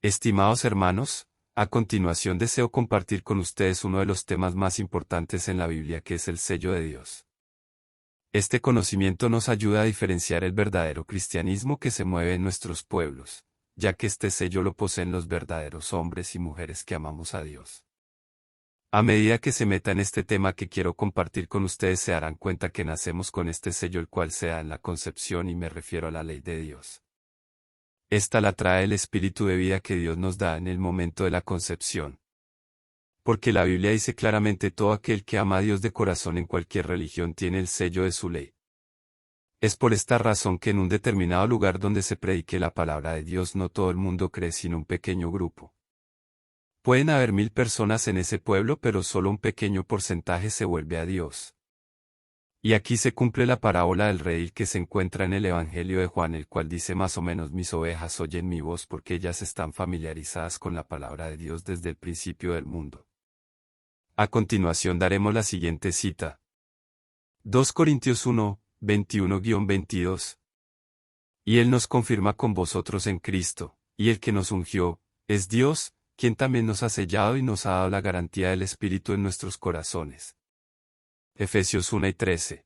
Estimados hermanos, a continuación deseo compartir con ustedes uno de los temas más importantes en la Biblia, que es el sello de Dios. Este conocimiento nos ayuda a diferenciar el verdadero cristianismo que se mueve en nuestros pueblos, ya que este sello lo poseen los verdaderos hombres y mujeres que amamos a Dios. A medida que se meta en este tema que quiero compartir con ustedes, se darán cuenta que nacemos con este sello, el cual se da en la concepción, y me refiero a la ley de Dios. Esta la trae el espíritu de vida que Dios nos da en el momento de la concepción. Porque la Biblia dice claramente: todo aquel que ama a Dios de corazón en cualquier religión tiene el sello de su ley. Es por esta razón que en un determinado lugar donde se predique la palabra de Dios, no todo el mundo cree, sino un pequeño grupo. Pueden haber 1000 personas en ese pueblo, pero solo un pequeño porcentaje se vuelve a Dios. Y aquí se cumple la parábola del redil que se encuentra en el Evangelio de Juan, el cual dice más o menos: mis ovejas oyen mi voz, porque ellas están familiarizadas con la palabra de Dios desde el principio del mundo. A continuación daremos la siguiente cita. 2 Corintios 1, 21-22. Y Él nos confirma con vosotros en Cristo, y el que nos ungió, es Dios, quien también nos ha sellado y nos ha dado la garantía del Espíritu en nuestros corazones. Efesios 1 y 13.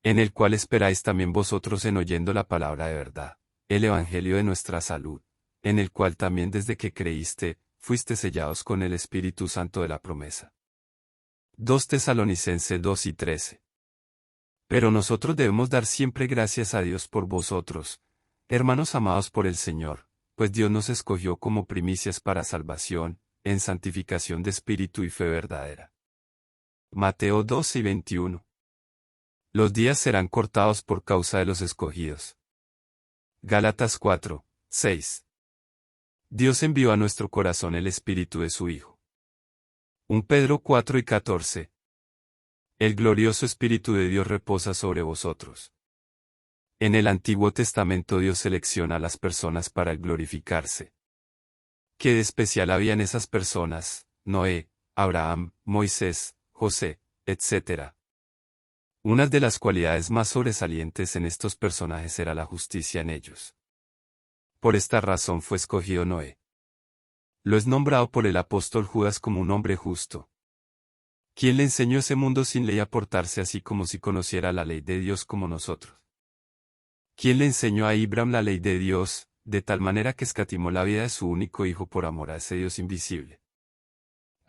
En el cual esperáis también vosotros en oyendo la palabra de verdad, el Evangelio de nuestra salud, en el cual también desde que creíste, fuiste sellados con el Espíritu Santo de la promesa. 2 Tesalonicenses 2 y 13. Pero nosotros debemos dar siempre gracias a Dios por vosotros, hermanos amados por el Señor, pues Dios nos escogió como primicias para salvación, en santificación de espíritu y fe verdadera. Mateo 12 y 21. Los días serán cortados por causa de los escogidos. Gálatas 4, 6. Dios envió a nuestro corazón el Espíritu de su Hijo. 1 Pedro 4 y 14. El glorioso Espíritu de Dios reposa sobre vosotros. En el Antiguo Testamento Dios selecciona a las personas para glorificarse. ¿Qué de especial había en esas personas? Noé, Abraham, Moisés, José, etc. Una de las cualidades más sobresalientes en estos personajes era la justicia en ellos. Por esta razón fue escogido Noé. Lo es nombrado por el apóstol Judas como un hombre justo. ¿Quién le enseñó ese mundo sin ley a portarse así como si conociera la ley de Dios como nosotros? ¿Quién le enseñó a Abraham la ley de Dios, de tal manera que escatimó la vida de su único hijo por amor a ese Dios invisible?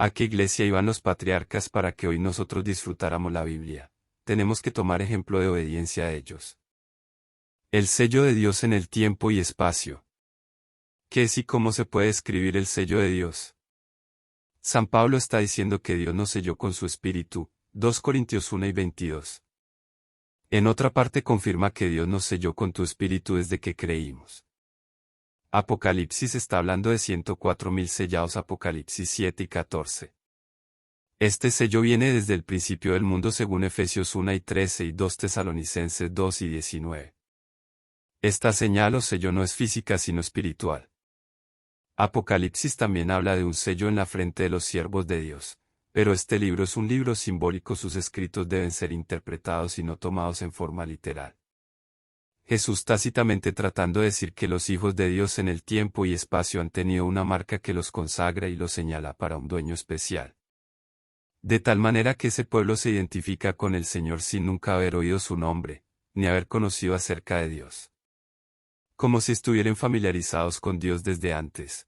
¿A qué iglesia iban los patriarcas para que hoy nosotros disfrutáramos la Biblia? Tenemos que tomar ejemplo de obediencia a ellos. El sello de Dios en el tiempo y espacio. ¿Qué es y cómo se puede escribir el sello de Dios? San Pablo está diciendo que Dios nos selló con su Espíritu, 2 Corintios 1 y 22. En otra parte confirma que Dios nos selló con tu Espíritu desde que creímos. Apocalipsis está hablando de 104.000 sellados, Apocalipsis 7 y 14. Este sello viene desde el principio del mundo según Efesios 1 y 13 y 2 Tesalonicenses 2 y 19. Esta señal o sello no es física sino espiritual. Apocalipsis también habla de un sello en la frente de los siervos de Dios, pero este libro es un libro simbólico, sus escritos deben ser interpretados y no tomados en forma literal. Jesús tácitamente tratando de decir que los hijos de Dios en el tiempo y espacio han tenido una marca que los consagra y los señala para un dueño especial. De tal manera que ese pueblo se identifica con el Señor sin nunca haber oído su nombre, ni haber conocido acerca de Dios. Como si estuvieran familiarizados con Dios desde antes.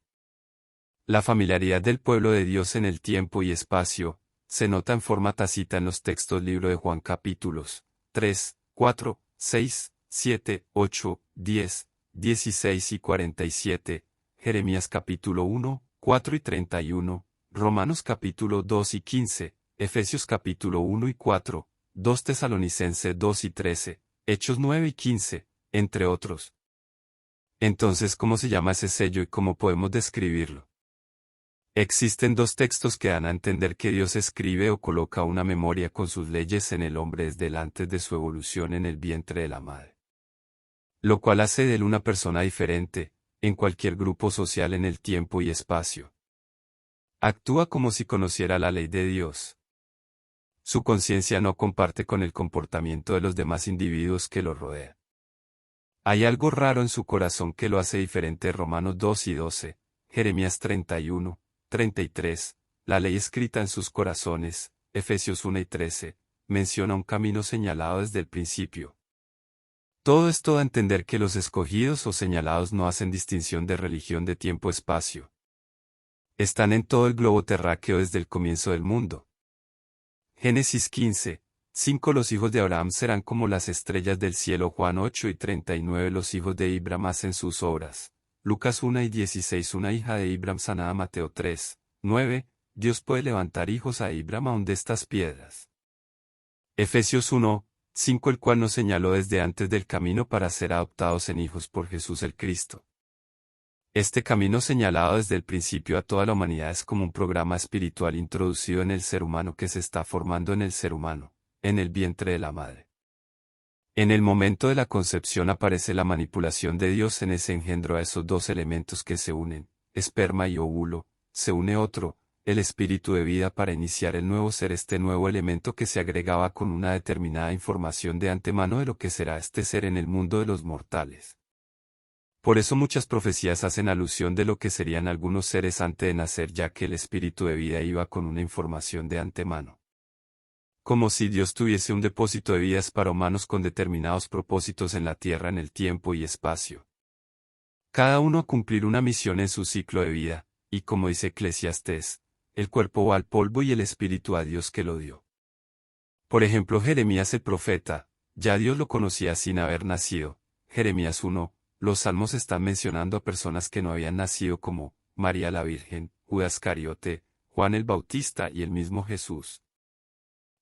La familiaridad del pueblo de Dios en el tiempo y espacio, se nota en forma tácita en los textos libro de Juan capítulos 3, 4, 6, 7, 8, 10, 16 y 47, Jeremías capítulo 1, 4 y 31, Romanos capítulo 2 y 15, Efesios capítulo 1 y 4, 2 Tesalonicenses 2 y 13, Hechos 9 y 15, entre otros. Entonces, ¿cómo se llama ese sello y cómo podemos describirlo? Existen dos textos que dan a entender que Dios escribe o coloca una memoria con sus leyes en el hombre desde el antes de su evolución en el vientre de la madre. Lo cual hace de él una persona diferente, en cualquier grupo social en el tiempo y espacio. Actúa como si conociera la ley de Dios. Su conciencia no comparte con el comportamiento de los demás individuos que lo rodean. Hay algo raro en su corazón que lo hace diferente. Romanos 2 y 12. Jeremías 31, 33, la ley escrita en sus corazones, Efesios 1 y 13, menciona un camino señalado desde el principio. Todo esto da a entender que los escogidos o señalados no hacen distinción de religión de tiempo-espacio. Están en todo el globo terráqueo desde el comienzo del mundo. Génesis 15, 5 Los hijos de Abraham serán como las estrellas del cielo. Juan 8 y 39 Los hijos de Ibram hacen sus obras. Lucas 1 y 16 Una hija de Ibram sanada. Mateo 3, 9 Dios puede levantar hijos a Ibram aún de estas piedras. Efesios 1, 5 El cual nos señaló desde antes del camino para ser adoptados en hijos por Jesús el Cristo. Este camino señalado desde el principio a toda la humanidad es como un programa espiritual introducido en el ser humano que se está formando en el ser humano, en el vientre de la madre. En el momento de la concepción aparece la manipulación de Dios en ese engendro a esos dos elementos que se unen, esperma y óvulo, se une otro, el espíritu de vida para iniciar el nuevo ser. Este nuevo elemento que se agregaba con una determinada información de antemano de lo que será este ser en el mundo de los mortales. Por eso muchas profecías hacen alusión de lo que serían algunos seres antes de nacer, ya que el espíritu de vida iba con una información de antemano. Como si Dios tuviese un depósito de vidas para humanos con determinados propósitos en la tierra en el tiempo y espacio. Cada uno a cumplir una misión en su ciclo de vida, y como dice Eclesiastés, el cuerpo va al polvo y el espíritu a Dios que lo dio. Por ejemplo, Jeremías el profeta, ya Dios lo conocía sin haber nacido. Jeremías 1. Los salmos están mencionando a personas que no habían nacido como María la Virgen, Judas Iscariote, Juan el Bautista y el mismo Jesús.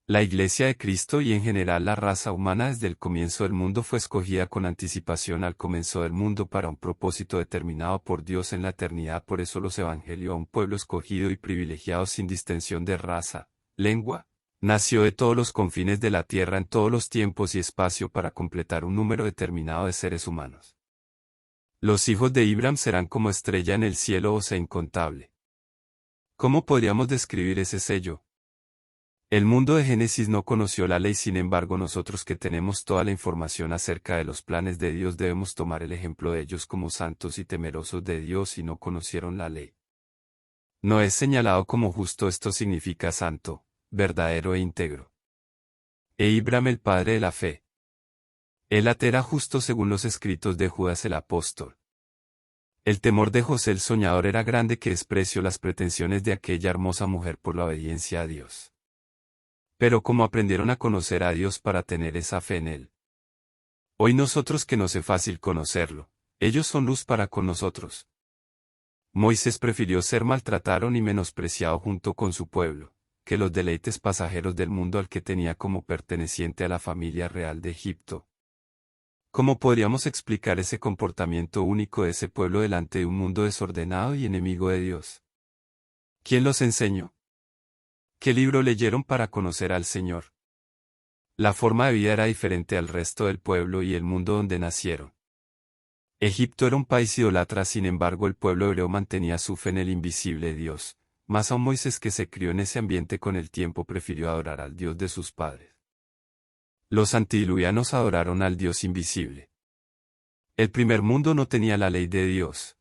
La Iglesia de Cristo y en general la raza humana desde el comienzo del mundo fue escogida con anticipación al comienzo del mundo para un propósito determinado por Dios en la eternidad. Por eso los evangelios a un pueblo escogido y privilegiado sin distinción de raza, lengua, nació de todos los confines de la tierra en todos los tiempos y espacio para completar un número determinado de seres humanos. Los hijos de Ibram serán como estrella en el cielo o sea incontable. ¿Cómo podríamos describir ese sello? El mundo de Génesis no conoció la ley, sin embargo nosotros que tenemos toda la información acerca de los planes de Dios debemos tomar el ejemplo de ellos como santos y temerosos de Dios y no conocieron la ley. No es señalado como justo, esto significa santo, verdadero e íntegro. E Ibram el padre de la fe. Él era justo según los escritos de Judas el apóstol. El temor de José el soñador era grande, que despreció las pretensiones de aquella hermosa mujer por la obediencia a Dios. Pero como aprendieron a conocer a Dios para tener esa fe en Él. Hoy nosotros que nos es fácil conocerlo, ellos son luz para con nosotros. Moisés prefirió ser maltratado y menospreciado junto con su pueblo, que los deleites pasajeros del mundo al que tenía como perteneciente a la familia real de Egipto. ¿Cómo podríamos explicar ese comportamiento único de ese pueblo delante de un mundo desordenado y enemigo de Dios? ¿Quién los enseñó? ¿Qué libro leyeron para conocer al Señor? La forma de vida era diferente al resto del pueblo y el mundo donde nacieron. Egipto era un país idólatra, sin embargo el pueblo hebreo mantenía su fe en el invisible Dios, más aún Moisés, que se crió en ese ambiente con el tiempo, prefirió adorar al Dios de sus padres. Los antediluvianos adoraron al Dios invisible. El primer mundo no tenía la ley de Dios.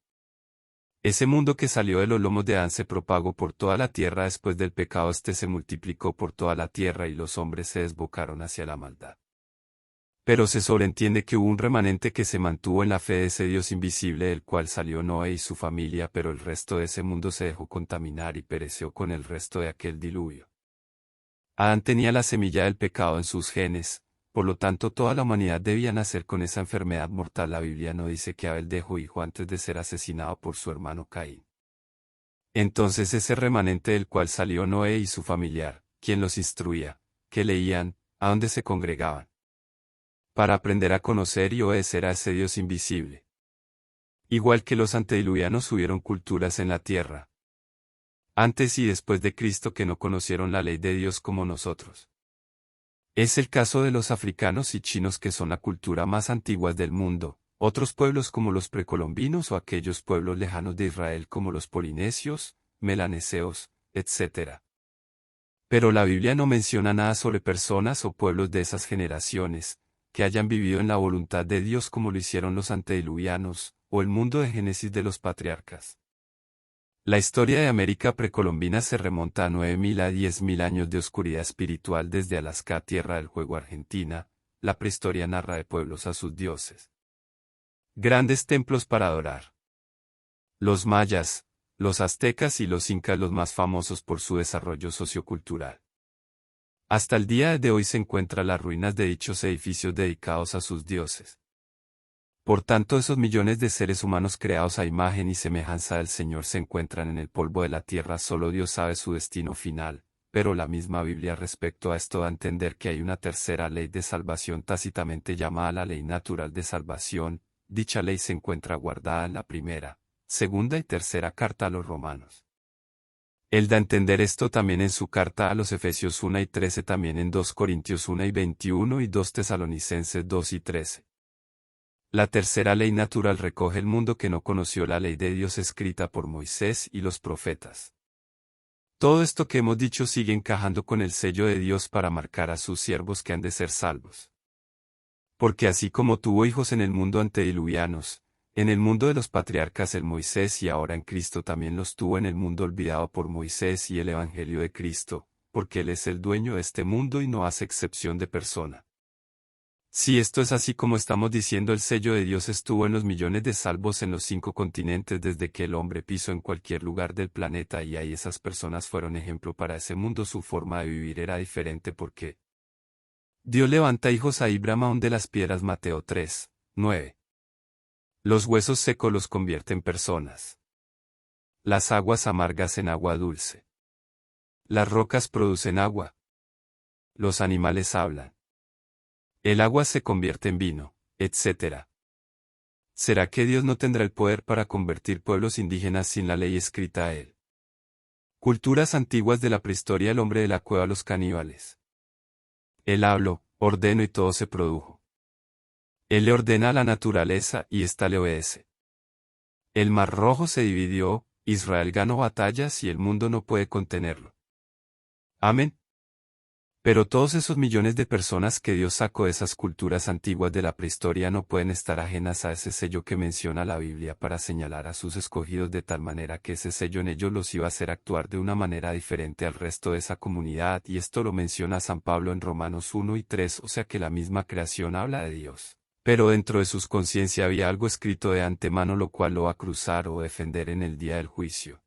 Ese mundo que salió de los lomos de Adán se propagó por toda la tierra. Después del pecado se multiplicó por toda la tierra y los hombres se desbocaron hacia la maldad. Pero se sobreentiende que hubo un remanente que se mantuvo en la fe de ese Dios invisible, del cual salió Noé y su familia, pero el resto de ese mundo se dejó contaminar y pereció con el resto de aquel diluvio. Adán tenía la semilla del pecado en sus genes, por lo tanto toda la humanidad debía nacer con esa enfermedad mortal. La Biblia no dice que Abel dejó hijo antes de ser asesinado por su hermano Caín. Entonces ese remanente del cual salió Noé y su familiar, quien los instruía, que leían, a dónde se congregaban, para aprender a conocer y obedecer a ese Dios invisible. Igual que los antediluvianos hubieron culturas en la tierra, antes y después de Cristo, que no conocieron la ley de Dios como nosotros. Es el caso de los africanos y chinos, que son la cultura más antigua del mundo, otros pueblos como los precolombinos o aquellos pueblos lejanos de Israel como los polinesios, melaneseos, etc. Pero la Biblia no menciona nada sobre personas o pueblos de esas generaciones, que hayan vivido en la voluntad de Dios como lo hicieron los antediluvianos, o el mundo de Génesis de los patriarcas. La historia de América precolombina se remonta a 9.000 a 10.000 años de oscuridad espiritual desde Alaska a Tierra del Fuego Argentina. La prehistoria narra de pueblos a sus dioses. Grandes templos para adorar. Los mayas, los aztecas y los incas los más famosos por su desarrollo sociocultural. Hasta el día de hoy se encuentran las ruinas de dichos edificios dedicados a sus dioses. Por tanto, esos millones de seres humanos creados a imagen y semejanza del Señor se encuentran en el polvo de la tierra. Solo Dios sabe su destino final, pero la misma Biblia respecto a esto da a entender que hay una tercera ley de salvación tácitamente llamada la ley natural de salvación. Dicha ley se encuentra guardada en la primera, segunda y tercera carta a los romanos. Él da a entender esto también en su carta a los Efesios 1 y 13, también en 2 Corintios 1 y 21 y 2 Tesalonicenses 2 y 13. La tercera ley natural recoge el mundo que no conoció la ley de Dios escrita por Moisés y los profetas. Todo esto que hemos dicho sigue encajando con el sello de Dios para marcar a sus siervos que han de ser salvos. Porque así como tuvo hijos en el mundo antediluvianos, en el mundo de los patriarcas el Moisés y ahora en Cristo también los tuvo en el mundo olvidado por Moisés y el Evangelio de Cristo, porque Él es el dueño de este mundo y no hace excepción de persona. Si esto es así como estamos diciendo, el sello de Dios estuvo en los millones de salvos en los 5 continentes desde que el hombre pisó en cualquier lugar del planeta, y ahí esas personas fueron ejemplo para ese mundo. Su forma de vivir era diferente porque Dios levanta hijos a Abraham aún de las piedras. Mateo 3, 9. Los huesos secos los convierte en personas. Las aguas amargas en agua dulce. Las rocas producen agua. Los animales hablan. El agua se convierte en vino, etc. ¿Será que Dios no tendrá el poder para convertir pueblos indígenas sin la ley escrita a Él? Culturas antiguas de la prehistoria, el hombre de la cueva, los caníbales. Él habló, ordenó y todo se produjo. Él le ordena a la naturaleza y ésta le obedece. El mar rojo se dividió, Israel ganó batallas y el mundo no puede contenerlo. Amén. Pero todos esos millones de personas que Dios sacó de esas culturas antiguas de la prehistoria no pueden estar ajenas a ese sello que menciona la Biblia para señalar a sus escogidos, de tal manera que ese sello en ellos los iba a hacer actuar de una manera diferente al resto de esa comunidad, y esto lo menciona San Pablo en Romanos 1 y 3, o sea que la misma creación habla de Dios. Pero dentro de sus conciencia había algo escrito de antemano, lo cual lo va a cruzar o defender en el día del juicio.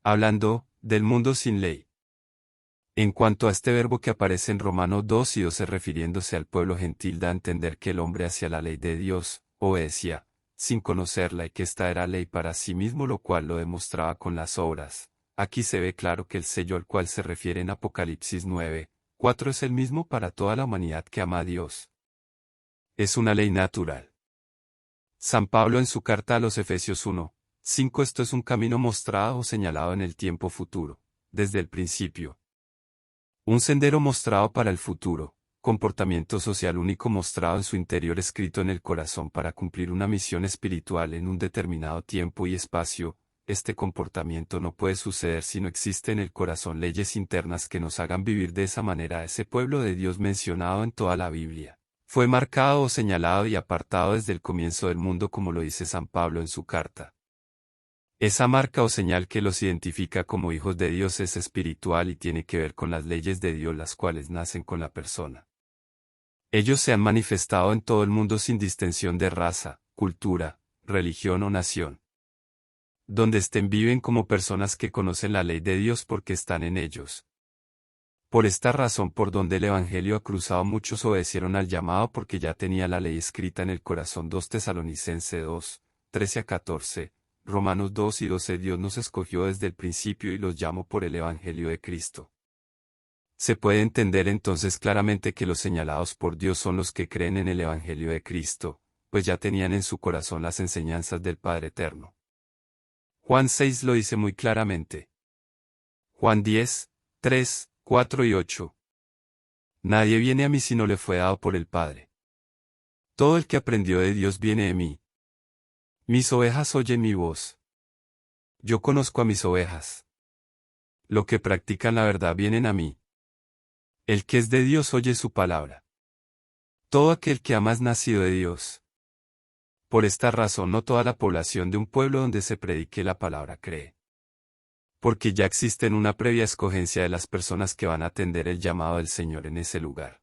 Hablando del mundo sin ley. En cuanto a este verbo que aparece en Romanos 2 y 12 refiriéndose al pueblo gentil, da a entender que el hombre hacia la ley de Dios obedecía, sin conocerla, y que esta era ley para sí mismo, lo cual lo demostraba con las obras. Aquí se ve claro que el sello al cual se refiere en Apocalipsis 9, 4 es el mismo para toda la humanidad que ama a Dios. Es una ley natural. San Pablo en su carta a los Efesios 1, 5: esto es un camino mostrado o señalado en el tiempo futuro, desde el principio. Un sendero mostrado para el futuro, comportamiento social único mostrado en su interior, escrito en el corazón para cumplir una misión espiritual en un determinado tiempo y espacio. Este comportamiento no puede suceder si no existe en el corazón leyes internas que nos hagan vivir de esa manera. Ese pueblo de Dios mencionado en toda la Biblia fue marcado o señalado y apartado desde el comienzo del mundo, como lo dice San Pablo en su carta. Esa marca o señal que los identifica como hijos de Dios es espiritual y tiene que ver con las leyes de Dios, las cuales nacen con la persona. Ellos se han manifestado en todo el mundo sin distinción de raza, cultura, religión o nación. Donde estén, viven como personas que conocen la ley de Dios porque están en ellos. Por esta razón, por donde el Evangelio ha cruzado, muchos obedecieron al llamado porque ya tenía la ley escrita en el corazón. 2 Tesalonicenses 2, 13 a 14. Romanos 2 y 12. Dios nos escogió desde el principio y los llamó por el Evangelio de Cristo. Se puede entender entonces claramente que los señalados por Dios son los que creen en el Evangelio de Cristo, pues ya tenían en su corazón las enseñanzas del Padre Eterno. Juan 6 lo dice muy claramente. Juan 10, 3, 4 y 8. Nadie viene a mí si no le fue dado por el Padre. Todo el que aprendió de Dios viene de mí. Mis ovejas oyen mi voz. Yo conozco a mis ovejas. Lo que practican la verdad vienen a mí. El que es de Dios oye su palabra. Todo aquel que ama es nacido de Dios. Por esta razón no toda la población de un pueblo donde se predique la palabra cree. Porque ya existen una previa escogencia de las personas que van a atender el llamado del Señor en ese lugar.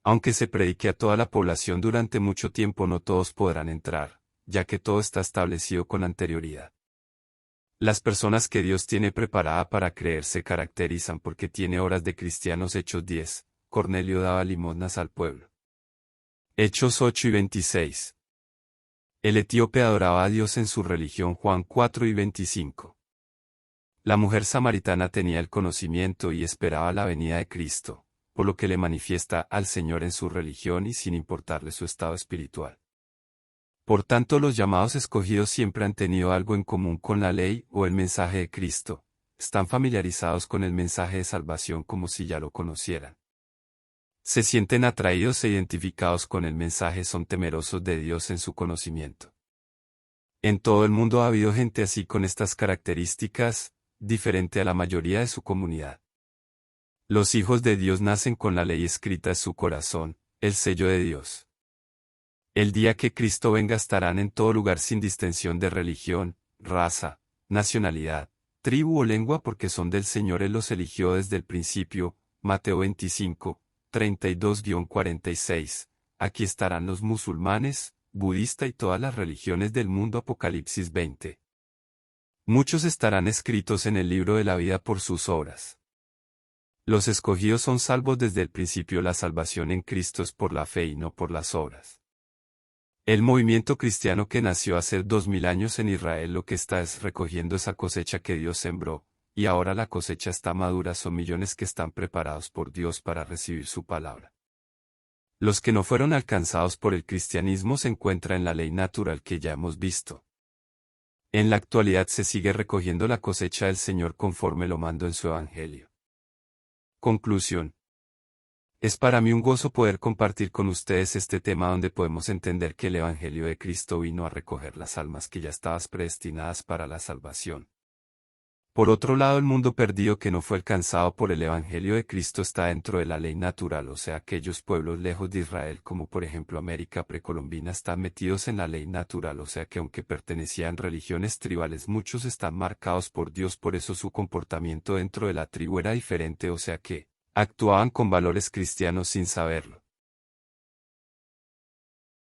Aunque se predique a toda la población durante mucho tiempo, no todos podrán entrar, ya que todo está establecido con anterioridad. Las personas que Dios tiene preparada para creer se caracterizan porque tiene obras de cristianos. Hechos 10, Cornelio daba limosnas al pueblo. Hechos 8 y 26. El etíope adoraba a Dios en su religión. Juan 4 y 25. La mujer samaritana tenía el conocimiento y esperaba la venida de Cristo, por lo que le manifiesta al Señor en su religión y sin importarle su estado espiritual. Por tanto, los llamados escogidos siempre han tenido algo en común con la ley o el mensaje de Cristo, están familiarizados con el mensaje de salvación como si ya lo conocieran. Se sienten atraídos e identificados con el mensaje, son temerosos de Dios en su conocimiento. En todo el mundo ha habido gente así con estas características, diferente a la mayoría de su comunidad. Los hijos de Dios nacen con la ley escrita en su corazón, el sello de Dios. El día que Cristo venga estarán en todo lugar sin distinción de religión, raza, nacionalidad, tribu o lengua, porque son del Señor. Él los eligió desde el principio. Mateo 25, 32-46. Aquí estarán los musulmanes, budistas y todas las religiones del mundo. Apocalipsis 20. Muchos estarán escritos en el libro de la vida por sus obras. Los escogidos son salvos desde el principio. La salvación en Cristo es por la fe y no por las obras. El movimiento cristiano que nació hace 2000 años en Israel lo que está es recogiendo esa cosecha que Dios sembró, y ahora la cosecha está madura. Son millones que están preparados por Dios para recibir su palabra. Los que no fueron alcanzados por el cristianismo se encuentran en la ley natural que ya hemos visto. En la actualidad se sigue recogiendo la cosecha del Señor conforme lo mandó en su Evangelio. Conclusión. Es para mí un gozo poder compartir con ustedes este tema donde podemos entender que el Evangelio de Cristo vino a recoger las almas que ya estaban predestinadas para la salvación. Por otro lado, el mundo perdido que no fue alcanzado por el Evangelio de Cristo está dentro de la ley natural, o sea, aquellos pueblos lejos de Israel como por ejemplo América precolombina están metidos en la ley natural, o sea que aunque pertenecían a religiones tribales muchos están marcados por Dios, por eso su comportamiento dentro de la tribu era diferente, o sea que actuaban con valores cristianos sin saberlo.